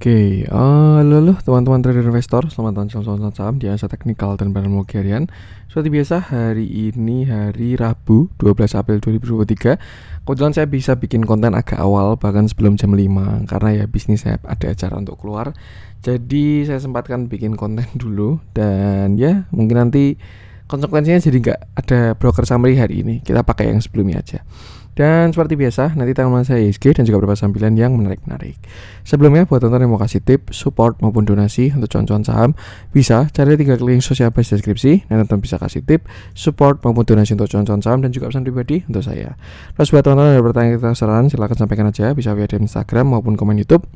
Halo teman-teman trader investor, selamat datang di saham di Asa Teknikal dan Barang Harian. Seperti biasa, hari ini hari Rabu 12 April 2023. Kebetulan saya bisa bikin konten agak awal, bahkan sebelum jam 5, karena ya bisnis saya ada acara untuk keluar. Jadi saya sempatkan bikin konten dulu, dan ya mungkin nanti konsekuensinya jadi nggak ada broker summary hari ini. Kita pakai yang sebelumnya aja. Dan seperti biasa, nanti tanggapan saya ISG dan juga beberapa sambilan yang menarik-menarik. Sebelumnya, buat teman-teman yang mau kasih tip, support maupun donasi untuk cuan-cuan saham, bisa cari 3 link sosial base deskripsi. Dan teman-teman bisa kasih tip, support maupun donasi untuk cuan-cuan saham dan juga pesan pribadi untuk saya. Terus buat teman-teman yang bertanya kita saran, silahkan sampaikan aja, bisa via DM Instagram maupun komen YouTube.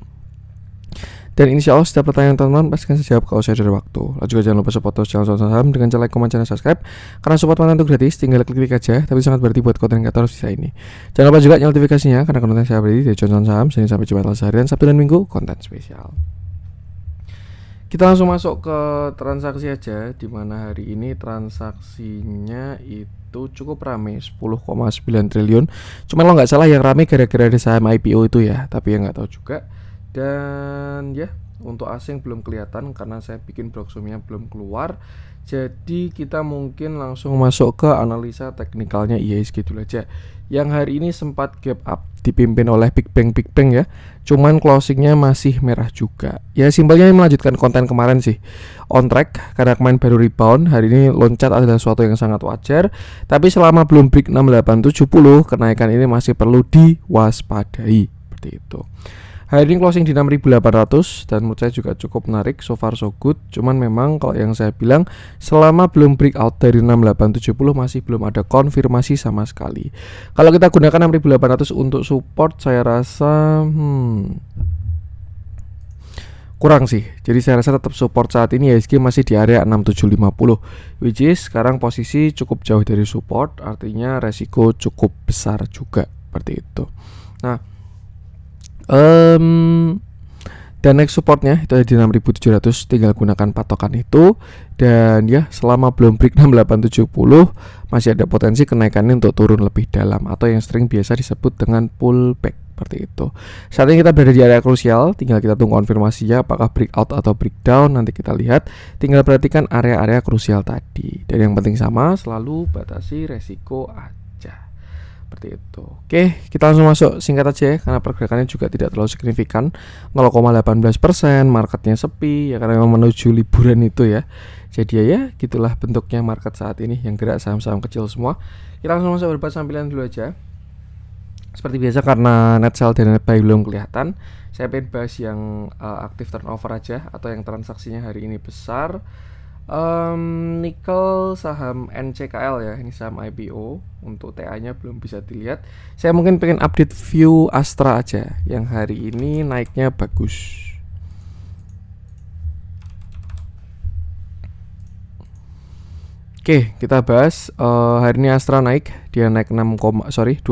Dan insya Allah setiap pertanyaan teman-teman pasti akan saya jawab kalau saya ada waktu. Lalu juga jangan lupa support channel saham dengan cara like, komen, channel subscribe. Karena support konten itu gratis, tinggal klik aja. Tapi sangat berarti buat konten kreator sisa ini. Jangan lupa juga nyalakan notifikasinya karena konten saya beri dari channel saham. Senin sampai Jumat seharian, Sabtu dan Minggu konten spesial. Kita langsung masuk ke transaksi aja, dimana hari ini transaksinya itu cukup rame, 10,9 triliun. Cuman lo nggak salah yang rame gara-gara ada saham IPO itu ya, tapi ya nggak tahu juga. Dan ya untuk asing belum kelihatan karena saya bikin broksumnya belum keluar. Jadi kita mungkin langsung masuk ke analisa teknikalnya IHSG dulu aja. Yang hari ini sempat gap up dipimpin oleh Big Bang ya. Cuman closingnya masih merah juga. Ya simpelnya melanjutkan konten kemarin sih, on track karena kemarin baru rebound. Hari ini loncat adalah sesuatu yang sangat wajar. Tapi selama belum break 6870, kenaikan ini masih perlu diwaspadai. Seperti itu. Hari ini closing di 6.800 dan menurut saya juga cukup menarik, so far so good. Cuman memang kalau yang saya bilang, selama belum breakout dari 6870 masih belum ada konfirmasi sama sekali. Kalau kita gunakan 6.800 untuk support, saya rasa kurang sih. Jadi saya rasa tetap support saat ini IHSG masih di area 6750, which is sekarang posisi cukup jauh dari support, artinya resiko cukup besar juga seperti itu. Nah, dan next supportnya itu ada di 6.700, tinggal gunakan patokan itu. Dan ya selama belum break 6870 masih ada potensi kenaikannya untuk turun lebih dalam, atau yang sering biasa disebut dengan pullback seperti itu. Saat ini kita berada di area krusial, tinggal kita tunggu konfirmasinya apakah breakout atau breakdown, nanti kita lihat. Tinggal perhatikan area-area krusial tadi. Dan yang penting sama, selalu batasi resiko aja. Seperti itu. Oke, kita langsung masuk singkat aja ya, karena pergerakannya juga tidak terlalu signifikan, 0,18%, marketnya sepi ya karena memang menuju liburan itu ya. Jadi ya gitulah bentuknya market saat ini, yang gerak saham-saham kecil semua. Kita langsung masuk beberapa sambilan dulu aja. Seperti biasa karena net sell dan net buy belum kelihatan, saya pengen bahas yang aktif turnover aja atau yang transaksinya hari ini besar. Nikel saham NCKL ya, ini saham IPO. Untuk TA-nya belum bisa dilihat. Saya mungkin pengen update view Astra aja, yang hari ini naiknya bagus. Oke, kita bahas hari ini Astra naik, dia naik 2,88%.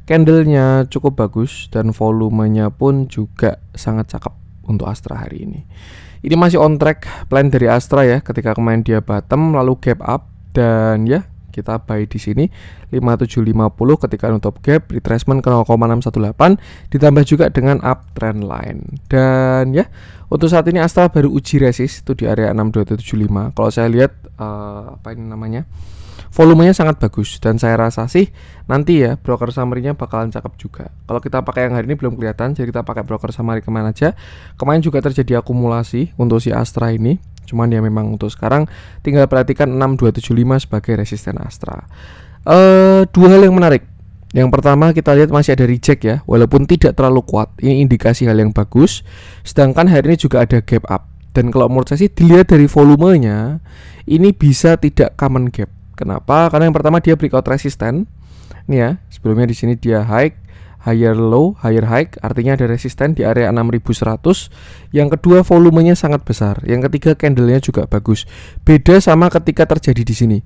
Candlenya cukup bagus dan volumenya pun juga sangat cakep untuk Astra hari ini. Ini masih on track plan dari Astra ya, ketika kemarin dia bottom lalu gap up, dan ya kita buy di sini 5750 ketika nutup gap, retracement ke 0,618 ditambah juga dengan uptrend line. Dan ya untuk saat ini Astra baru uji resist itu di area 6275. Kalau saya lihat volumenya sangat bagus, dan saya rasa sih nanti ya broker summary-nya bakalan cakep juga. Kalau kita pakai yang hari ini belum kelihatan, jadi kita pakai broker summary kemana aja. Kemarin juga terjadi akumulasi untuk si Astra ini, cuman ya memang untuk sekarang tinggal perhatikan 6275 sebagai resisten Astra. Dua hal yang menarik. Yang pertama, kita lihat masih ada reject ya, walaupun tidak terlalu kuat. Ini indikasi hal yang bagus. Sedangkan hari ini juga ada gap up. Dan kalau menurut saya sih dilihat dari volumenya, ini bisa tidak common gap. Kenapa? Karena yang pertama dia breakout resisten. Ini ya, sebelumnya di sini dia high, higher low, higher high, artinya ada resisten di area 6100. Yang kedua, volumenya sangat besar. Yang ketiga, candlenya juga bagus. Beda sama ketika terjadi di sini.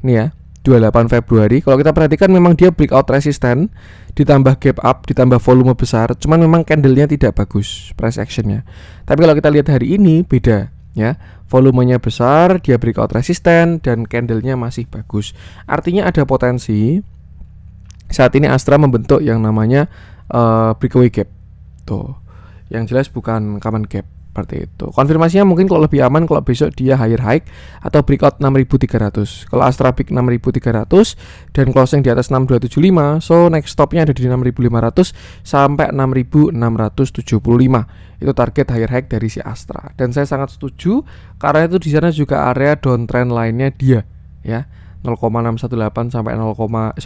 Ini ya, 28 Februari. Kalau kita perhatikan memang dia breakout resisten, ditambah gap up, ditambah volume besar. Cuman memang candlenya tidak bagus price actionnya. Tapi kalau kita lihat hari ini beda ya, volumenya besar, dia breakout resisten, dan candlenya masih bagus. Artinya ada potensi saat ini Astra membentuk yang namanya breakaway gap. Tuh. Yang jelas bukan common gap seperti itu. Konfirmasinya mungkin kalau lebih aman kalau besok dia higher high atau breakout 6300. Kalau Astra Big 6300 dan closing di atas 6275, so next stopnya ada di 6500 sampai 6675. Itu target higher high dari si Astra. Dan saya sangat setuju karena itu di sana juga area downtrend lainnya dia ya. 0,618 sampai 1,618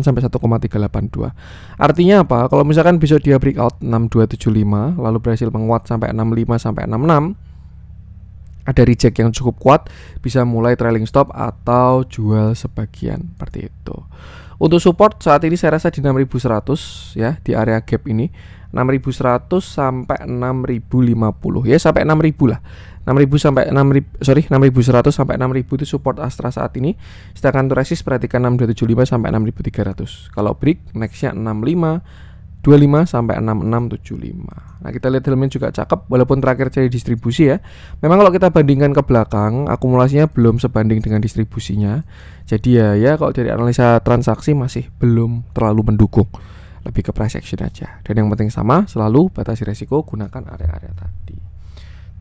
sampai 1,382. Artinya apa? Kalau misalkan besok dia breakout 6275 lalu berhasil menguat sampai 65 sampai 66, ada reject yang cukup kuat, bisa mulai trailing stop atau jual sebagian seperti itu. Untuk support saat ini saya rasa di 6100 ya, di area gap ini 6100 sampai 6050 ya, sampai 6000 lah. 6000 sampai 6100 sampai 6000 itu support Astra saat ini. Sedangkan untuk resist perhatikan 6275 sampai 6300. Kalau break nextnya 6525 sampai 6675. Nah, kita lihat elemen juga cakep walaupun terakhir jadi distribusi ya. Memang kalau kita bandingkan ke belakang, akumulasinya belum sebanding dengan distribusinya. Jadi ya kalau dari analisa transaksi masih belum terlalu mendukung. Lebih ke price action aja. Dan yang penting sama, selalu batasi resiko, gunakan area-area tadi.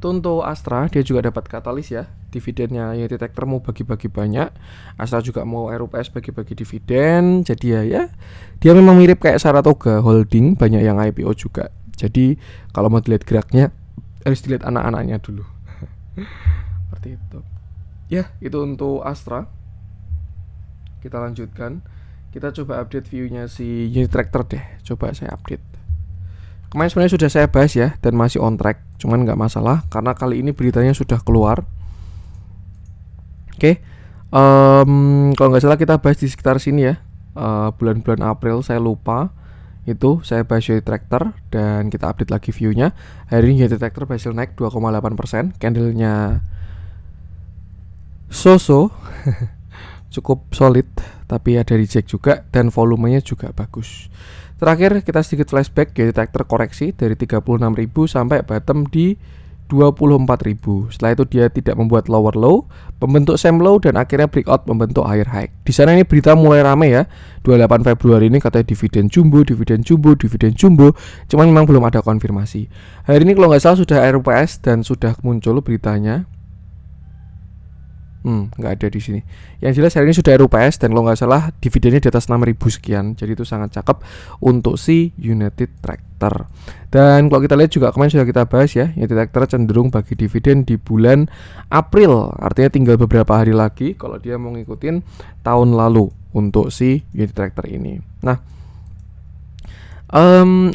Untuk Astra dia juga dapat katalis ya, dividennya United Tractor mau bagi-bagi banyak, Astra juga mau RUPS bagi-bagi dividen. Jadi ya dia memang mirip kayak Saratoga Holding, banyak yang IPO juga. Jadi kalau mau dilihat geraknya harus dilihat anak-anaknya dulu. Seperti itu. Ya, itu untuk Astra. Kita lanjutkan. Kita coba update view-nya si United Tractor deh. Coba saya update. Kemarin sebenarnya sudah saya bahas ya dan masih on track, cuman nggak masalah karena kali ini beritanya sudah keluar. Oke, kalau nggak salah kita bahas di sekitar sini ya, bulan-bulan April saya lupa itu saya bahas United Tractor dan kita update lagi view-nya. Hari ini United Tractor berhasil naik 2,8%, candlenya so-so cukup solid tapi ada reject juga dan volumenya juga bagus. Terakhir kita sedikit flashback, United Tractor koreksi dari 36.000 sampai bottom di 24.000. Setelah itu dia tidak membuat lower low, membentuk same low dan akhirnya breakout membentuk higher high. Di sana ini berita mulai rame ya. 28 Februari ini katanya dividen jumbo. Cuman memang belum ada konfirmasi. Hari ini kalau nggak salah sudah RUPS dan sudah muncul beritanya. Nggak ada di sini. Yang jelas hari ini sudah RUPS dan kalau nggak salah dividennya di atas 6.000 sekian. Jadi itu sangat cakep untuk si United Tractor. Dan kalau kita lihat juga kemarin sudah kita bahas ya, United Tractor cenderung bagi dividen di bulan April. Artinya tinggal beberapa hari lagi kalau dia mau ngikutin tahun lalu untuk si United Tractor ini. Nah,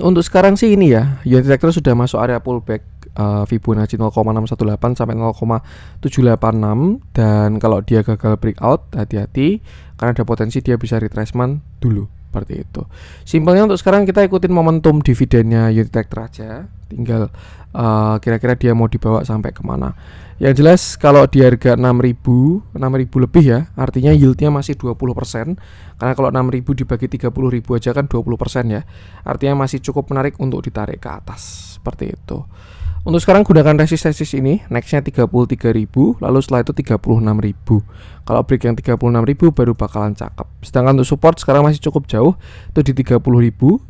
untuk sekarang sih ini ya, United Tractor sudah masuk area pullback. Fibonacci 0,618 sampai 0,786 dan kalau dia gagal breakout hati-hati karena ada potensi dia bisa retracement dulu seperti itu. Simpelnya untuk sekarang kita ikutin momentum dividennya United Tractor aja, tinggal kira-kira dia mau dibawa sampai kemana. Yang jelas kalau di harga 6.000 lebih ya, artinya yieldnya masih 20%. Karena kalau 6.000 dibagi 30.000 aja kan 20% ya. Artinya masih cukup menarik untuk ditarik ke atas seperti itu. Untuk sekarang gunakan resistance ini, nextnya 33.000, lalu setelah itu 36.000. Kalau break yang 36.000 baru bakalan cakep. Sedangkan untuk support sekarang masih cukup jauh, itu di 30.000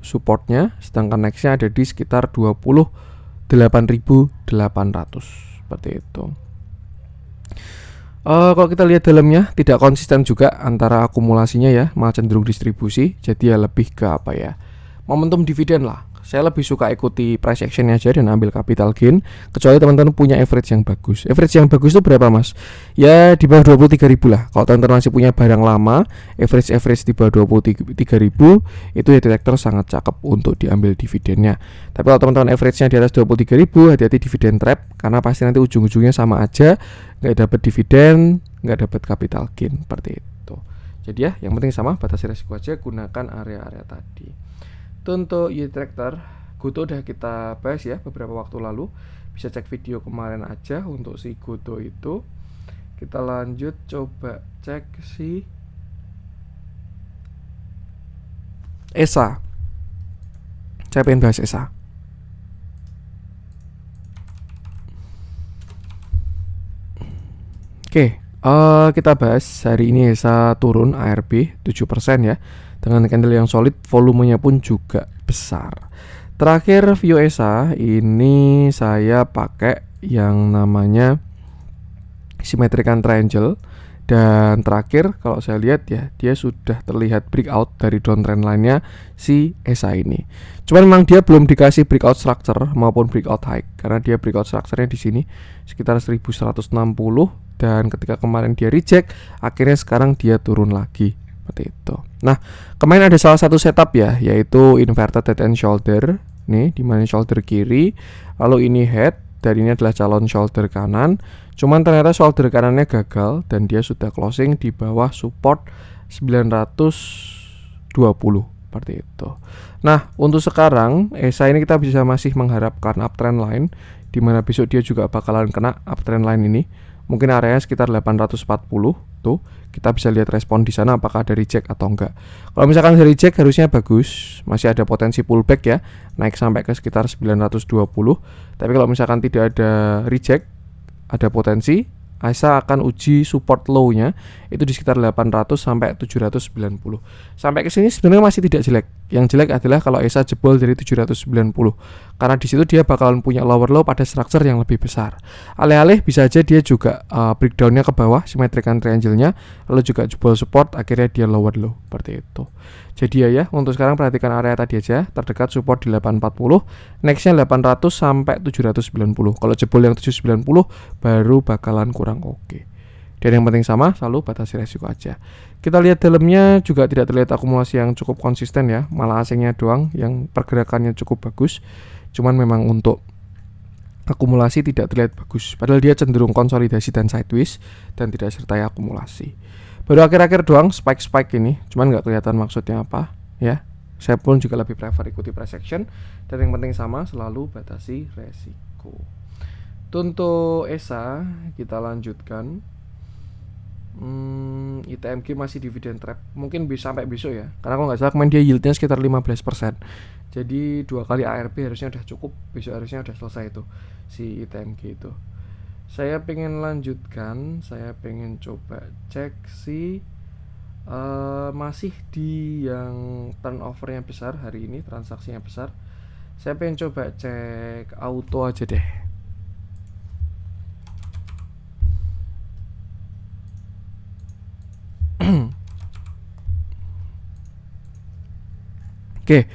supportnya. Sedangkan nextnya ada di sekitar 28.800 seperti itu. Kalau kita lihat dalamnya tidak konsisten juga antara akumulasinya ya, malah cenderung distribusi. Jadi ya lebih ke apa ya, momentum dividen lah. Saya lebih suka ikuti price action aja dan ambil capital gain, kecuali teman-teman punya average yang bagus. Average yang bagus itu berapa mas? Ya di bawah 23.000 lah. Kalau teman-teman masih punya barang lama, average di bawah 23.000 itu ya Tractor sangat cakep untuk diambil dividennya. Tapi kalau teman-teman average-nya di atas 23.000, hati-hati dividen trap karena pasti nanti ujung-ujungnya sama aja, nggak dapat dividen, nggak dapat capital gain seperti itu. Jadi ya yang penting sama, batasi resiko aja, gunakan area-area tadi. Untuk United Tractor, Goto udah kita bahas ya beberapa waktu lalu. Bisa cek video kemarin aja untuk si Goto itu. Kita lanjut coba cek si ESA. Saya pengen bahas ESA. Oke, kita bahas hari ini ESA turun ARB 7% ya. Dengan candle yang solid, volumenya pun juga besar. Terakhir view ESA ini saya pakai yang namanya symmetrical triangle. Dan terakhir kalau saya lihat ya, dia sudah terlihat breakout dari downtrend line-nya si ESA ini. Cuman memang dia belum dikasih breakout structure maupun breakout high, karena dia breakout structure-nya di sini sekitar 1160, dan ketika kemarin dia reject, akhirnya sekarang dia turun lagi seperti itu. Nah, kemarin ada salah satu setup ya, yaitu inverted head and shoulder. Nih, dimana shoulder kiri, lalu ini head, dan ini adalah calon shoulder kanan. Cuman ternyata shoulder kanannya gagal dan dia sudah closing di bawah support 920 seperti itu. Nah, untuk sekarang ESA ini kita bisa masih mengharapkan uptrend line, dimana besok dia juga bakalan kena uptrend line ini. Mungkin areanya sekitar 840 tuh. Kita bisa lihat respon di sana apakah ada reject atau enggak. Kalau misalkan ada reject harusnya bagus, masih ada potensi pullback ya, naik sampai ke sekitar 920. Tapi kalau misalkan tidak ada reject, ada potensi ESA akan uji support low-nya itu di sekitar 800 sampai 790. Sampai ke sini sebenarnya masih tidak jelek. Yang jelek adalah kalau ESA jebol dari 790. Karena di situ dia bakalan punya lower low pada structure yang lebih besar. Alih-alih bisa aja dia juga breakdown-nya ke bawah, symmetrical triangle-nya, lalu juga jebol support, akhirnya dia lower low seperti itu. Jadi ya, untuk sekarang perhatikan area tadi aja, terdekat support di 840, nextnya 800 sampai 790. Kalau jebol yang 790 baru bakalan kurang oke. Dan yang penting sama, selalu batasi resiko aja. Kita lihat dalamnya juga tidak terlihat akumulasi yang cukup konsisten ya, malah asingnya doang yang pergerakannya cukup bagus. Cuman memang untuk akumulasi tidak terlihat bagus, padahal dia cenderung konsolidasi dan sideways dan tidak sertai akumulasi. Baru akhir-akhir doang spike ini, cuman nggak kelihatan maksudnya apa ya. Saya pun juga lebih prefer ikuti price action, dan yang penting sama, selalu batasi resiko. Untuk ESA kita lanjutkan. ITMG masih dividend trap, mungkin bisa sampai besok ya, karena kalau nggak salah kemarin dia yieldnya sekitar 15%. Jadi 2 kali ARB harusnya udah cukup, besok harusnya udah selesai itu si ITMG itu. Saya pengen lanjutkan, saya pengen coba cek si masih di yang turnovernya besar hari ini, transaksinya besar. Saya pengen coba cek auto aja deh. Oke,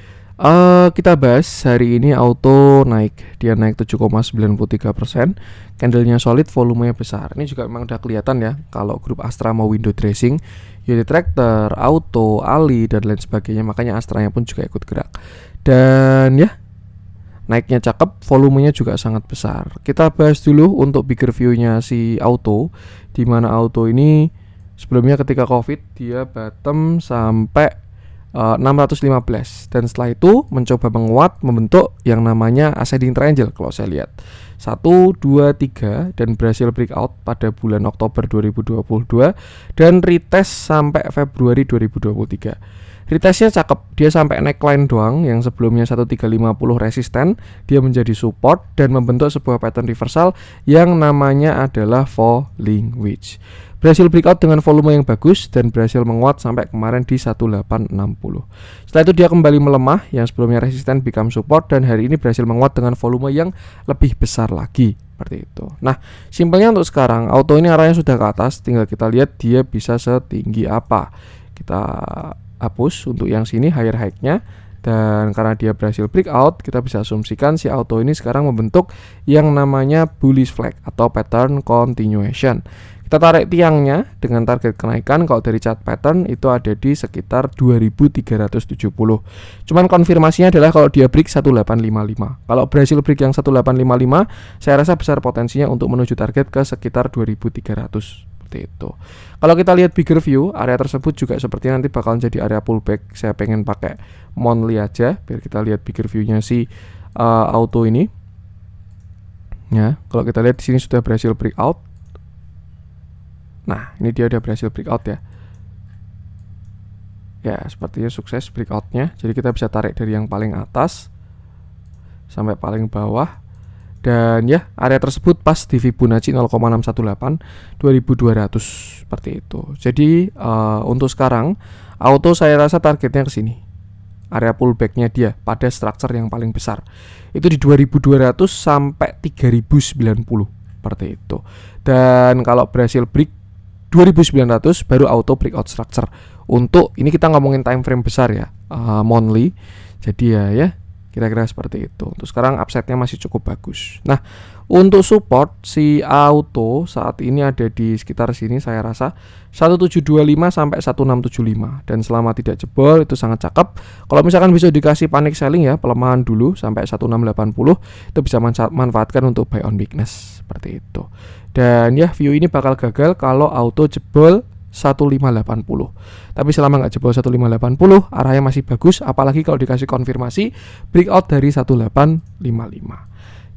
kita bahas hari ini auto naik. Dia naik 7,93%. Candlenya solid, volumenya besar. Ini juga memang udah kelihatan ya, kalau grup Astra mau window dressing, Unit Tractor, Auto, Ali, dan lain sebagainya. Makanya Astranya pun juga ikut gerak. Dan ya, naiknya cakep, volumenya juga sangat besar. Kita bahas dulu untuk bigger view-nya si Auto, dimana Auto ini sebelumnya ketika COVID dia bottom sampai 615, dan setelah itu mencoba menguat, membentuk yang namanya ascending triangle kalau saya lihat 1, 2, 3, dan berhasil breakout pada bulan Oktober 2022 dan retest sampai Februari 2023. Retestnya cakep, dia sampai neckline doang yang sebelumnya 1350 resisten, dia menjadi support dan membentuk sebuah pattern reversal yang namanya adalah falling wedge. Berhasil breakout dengan volume yang bagus dan berhasil menguat sampai kemarin di 1860. Setelah itu dia kembali melemah, yang sebelumnya resisten become support, dan hari ini berhasil menguat dengan volume yang lebih besar lagi seperti itu. Nah, simpelnya untuk sekarang auto ini arahnya sudah ke atas, tinggal kita lihat dia bisa setinggi apa. Kita hapus untuk yang sini higher high-nya, dan karena dia berhasil breakout, kita bisa asumsikan si auto ini sekarang membentuk yang namanya bullish flag atau pattern continuation. Kita tarik tiangnya dengan target kenaikan kalau dari chart pattern itu ada di sekitar 2370. Cuman konfirmasinya adalah kalau dia break 1855. Kalau berhasil break yang 1855, saya rasa besar potensinya untuk menuju target ke sekitar 2300. Seperti itu. Kalau kita lihat bigger view, area tersebut juga sepertinya nanti bakalan jadi area pullback. Saya pengen pakai monthly aja biar kita lihat bigger view-nya si auto ini. Ya, kalau kita lihat di sini sudah berhasil breakout. Nah, ini dia udah berhasil breakout ya. Ya, sepertinya sukses breakoutnya. Jadi kita bisa tarik dari yang paling atas sampai paling bawah. Dan ya, area tersebut pas di Fibonacci 0,618 2200 seperti itu. Jadi untuk sekarang auto saya rasa targetnya ke sini. area pullbacknya dia pada structure yang paling besar. Itu di 2200 sampai 3090 seperti itu. Dan kalau berhasil break 2900 baru auto breakout structure. Untuk ini kita ngomongin time frame besar ya, monthly. Jadi ya kira-kira seperti itu. Untuk sekarang upside-nya masih cukup bagus. Nah, untuk support si auto saat ini ada di sekitar sini, saya rasa 1725 sampai 1675, dan selama tidak jebol itu sangat cakep. Kalau misalkan bisa dikasih panic selling ya, pelemahan dulu sampai 1680, itu bisa manfaatkan untuk buy on weakness seperti itu. Dan ya view ini bakal gagal kalau auto jebol 1580. Tapi selama nggak jebol 1580, arahnya masih bagus, apalagi kalau dikasih konfirmasi breakout dari 1855.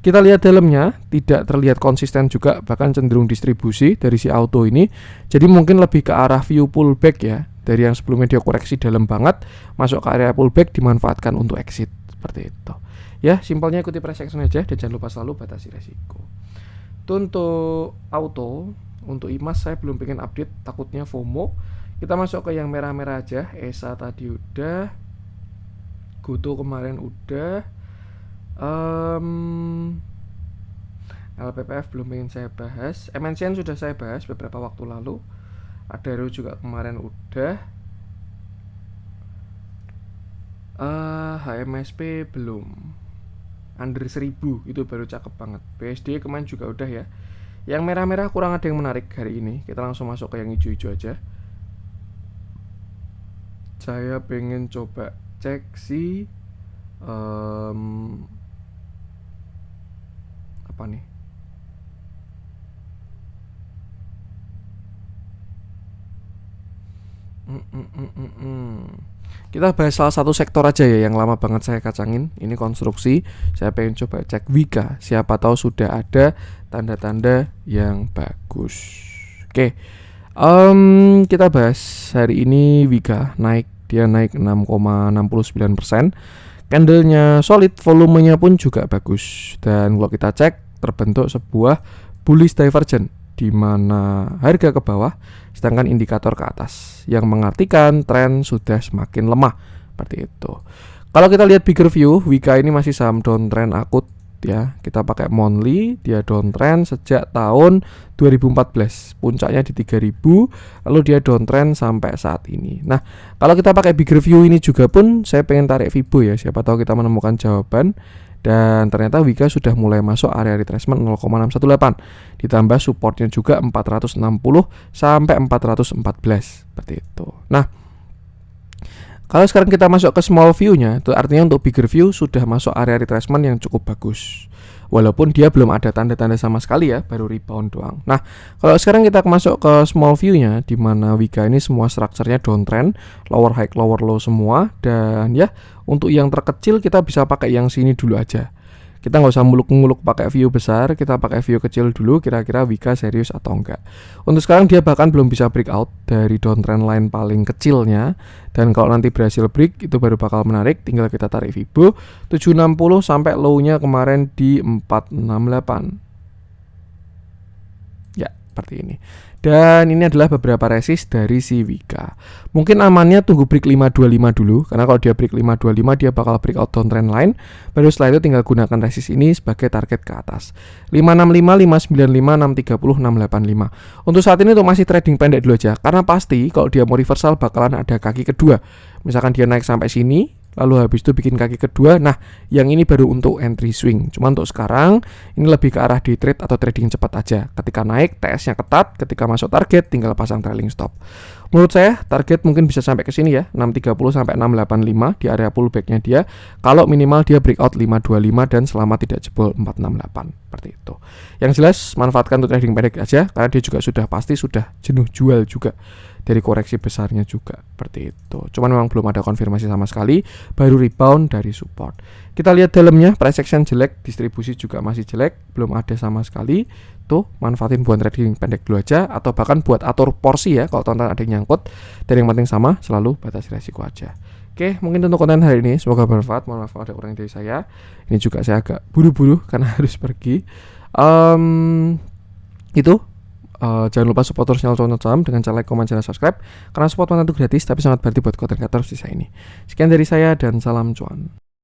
Kita lihat dalamnya, tidak terlihat konsisten juga, bahkan cenderung distribusi dari si auto ini. Jadi mungkin lebih ke arah view pullback ya. Dari yang sebelumnya dia koreksi dalam banget, masuk ke area pullback dimanfaatkan untuk exit seperti itu. Ya, simpelnya ikuti price action aja dan jangan lupa selalu batasi resiko. Itu untuk auto. Untuk IMAS saya belum pengen update, takutnya FOMO. Kita masuk ke yang merah-merah aja. ESA tadi udah, Goto kemarin udah, LPPF belum pengen saya bahas. MNCN sudah saya bahas beberapa waktu lalu. Adaro juga kemarin udah. HMSP belum. Under 1000 itu baru cakep banget. BSD kemarin juga udah ya. Yang merah-merah kurang ada yang menarik hari ini. Kita langsung masuk ke yang hijau-hijau aja. Saya pengen coba cek si apa nih? Kita bahas salah satu sektor aja ya yang lama banget saya kacangin. Ini konstruksi. Saya pengen coba cek Wika. Siapa tahu sudah ada tanda-tanda yang bagus. Oke. Kita bahas hari ini Wika naik. Dia naik 6,69%. Candlenya solid, volumenya pun juga bagus. Dan kalau kita cek terbentuk sebuah bullish divergence di mana harga ke bawah sedangkan indikator ke atas, yang mengartikan tren sudah semakin lemah seperti itu. Kalau kita lihat bigger view, Wika ini masih saham downtrend akut ya. Kita pakai monthly, dia downtrend sejak tahun 2014. Puncaknya di 3000, lalu dia downtrend sampai saat ini. Nah, kalau kita pakai bigger view ini juga pun saya pengen tarik Fibo ya, siapa tahu kita menemukan jawaban. Dan ternyata Wika sudah mulai masuk area retracement 0,618. Ditambah supportnya juga 460 sampai 414 seperti itu. Nah, kalau sekarang kita masuk ke small view-nya, itu artinya untuk bigger view sudah masuk area retracement yang cukup bagus. Walaupun dia belum ada tanda-tanda sama sekali ya, baru rebound doang. Nah, kalau sekarang kita masuk ke small view-nya, di mana Wika ini semua strukturnya downtrend, lower high, lower low semua. Dan ya, untuk yang terkecil kita bisa pakai yang sini dulu aja. Kita nggak usah muluk-muluk pakai view besar, kita pakai view kecil dulu, kira-kira Wika serius atau enggak. Untuk sekarang dia bahkan belum bisa breakout dari downtrend line paling kecilnya. Dan kalau nanti berhasil break, itu baru bakal menarik. Tinggal kita tarik Fibo 760 sampai low-nya kemarin di 468. Ya, seperti ini. Dan ini adalah beberapa resist dari si Wika. Mungkin amannya tunggu break 525 dulu, karena kalau dia break 525 dia bakal breakout downtrend line. Baru setelah itu tinggal gunakan resist ini sebagai target ke atas. 565, 595, 630, 685. Untuk saat ini untuk masih trading pendek dulu aja, karena pasti kalau dia mau reversal bakalan ada kaki kedua. Misalkan dia naik sampai sini, lalu habis itu bikin kaki kedua. Nah, yang ini baru untuk entry swing. Cuma untuk sekarang ini lebih ke arah day trade atau trading cepat aja. Ketika naik TS-nya ketat, ketika masuk target tinggal pasang trailing stop. Menurut saya target mungkin bisa sampai ke sini ya, 630 sampai 685 di area pullback-nya dia. Kalau minimal dia breakout 525 dan selama tidak jebol 468 seperti itu. Yang jelas manfaatkan untuk trading pendek aja, karena dia juga sudah pasti sudah jenuh jual juga dari koreksi besarnya juga seperti itu. Cuman memang belum ada konfirmasi sama sekali, baru rebound dari support. Kita lihat dalamnya, price action jelek, distribusi juga masih jelek, belum ada sama sekali. Tuh, manfaatin buat trading pendek dulu aja, atau bahkan buat atur porsi ya kalau tonton ada yang nyangkut. Dan yang penting sama, selalu batasi resiko aja. Oke, mungkin untuk konten hari ini semoga bermanfaat. Mohon maaf kalau ada kurang dari saya. Ini juga saya agak buru-buru karena harus pergi. Itu Jangan lupa support terus channel Cuan Saham dengan cara like, komen, dan subscribe. Karena support itu gratis tapi sangat berarti buat konten kreator sisa ini. Sekian dari saya dan salam cuan.